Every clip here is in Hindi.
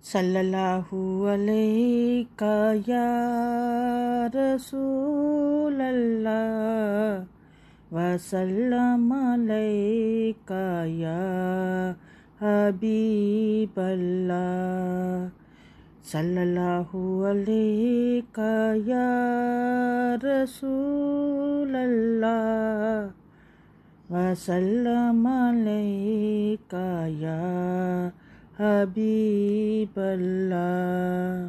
सल्लल्लाहु अलैका या रसूल अल्लाह वसल्लम अलैका या हबीब अल्लाह। सल्लल्लाहु अलैका या रसूल अल्लाह वसल्लम अलैका या हबीब अल्लाह।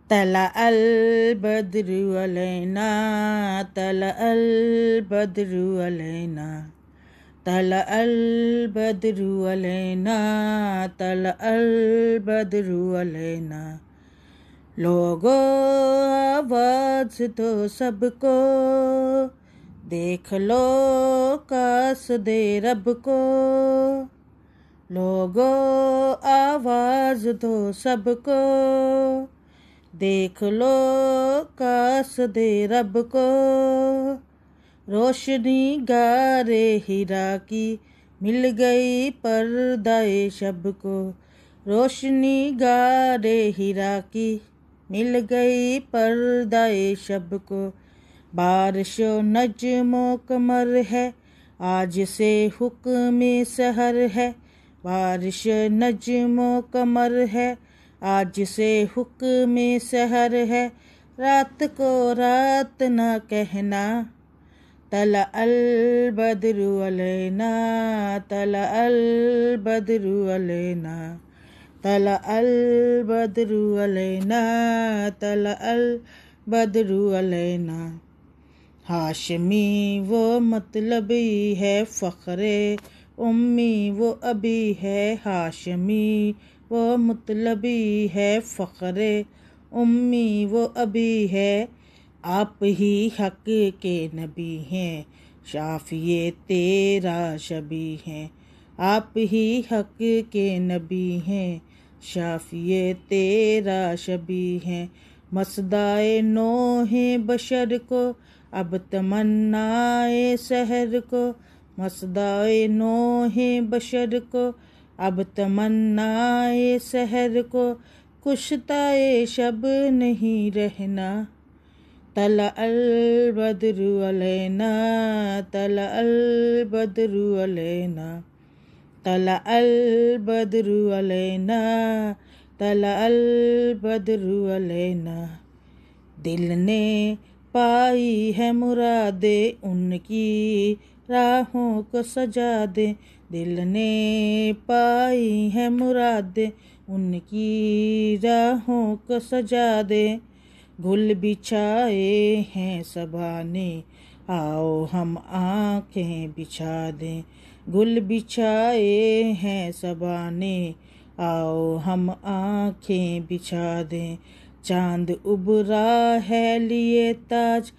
तला अल बद्रु अलैना, तला अल बद्रु अलैना, तला अल बद्रु अलैना, तला अल बद्रु अलैना। लोगो आवाज दो सबको, देख लो कासदे रब को। लोगो आवाज दो सबको, देख लो कासदे रब को। रोशनी गारे हिरा की मिल गई पर्दाए शब को। रोशनी गारे हिरा की मिल गई पर्दाए शब को। बारिशो नज्मो कमर है, आज से हुक्म सहर है। बारिश नज्मो कमर है, आज से हुक्म सहर है। रात को रात न कहना, तला अल बद्रु अलैना, तला अल बद्रु अलैना, तला अल बद्रु अलैना, तला अल बद्रु अलैना। हाशमी वो मतलबी है, फ़ख्रे उम्मी वो अभी है। हाशमी वो मतलबी है, फ़ख्रे उम्मी वो अभी है। आप ही हक के नबी हैं, शाफ़िए तेरा शबी हैं। आप ही हक के नबी हैं, शाफ़िए तेरा शबी हैं। मसदाए नोहे बशर को अब तमन्नाए सहर को। मसदाए नोहे बशर को अब तमन्नाए सहर को। कुश्ताए शब नहीं रहना, तला अल बद्रु अलैना, तला अल बद्रु अलैना, तला अल बद्रु अलैना, तला अल बद्रु अलैना। दिल ने पाई है मुरादे उनकी राहों को सजा दे। दिल ने पाई है मुरादे उनकी राहों को सजा दे। गुल बिछाए हैं सबा ने, आओ हम आँखें बिछा दें। गुल बिछाए हैं सबा ने, आओ हम आँखें बिछा दें। चांद उबरा है लिए ताज,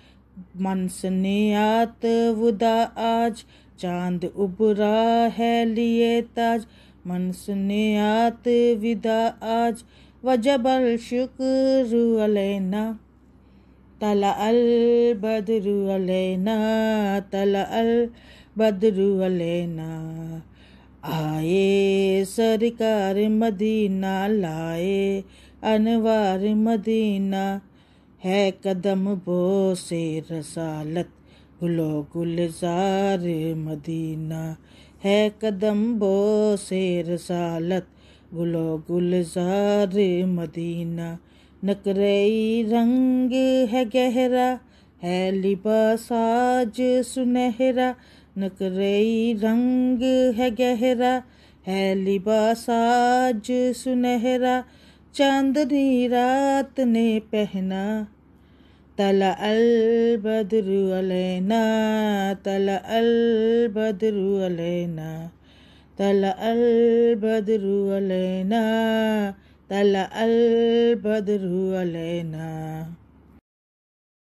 मनसनियात वुदा आज। चांद उबरा है लिए ताज, मनसनियात विदा आज। वजबल शुक्र अलैना, तला अल बद्रु अलैना, तला अल बद्रु अलैना। आए सरकार मदीना, लाए अनवार मदीना। है कदम बोसे रसालत, गुलो गुलजार मदीना। है कदम बोसे रसालत, गुलो गुलजार मदीना। नकरई रंग है गहरा, है लिबास आज सुनहरा। नकरई रंग है गहरा, है लिबास आज सुनहरा। चांदनी रात ने पहना, तला अल बद्रु अलैना, तला अल बद्रु अलैना, तला अल बद्रु अलैना, तला अल बद्रु अलैना।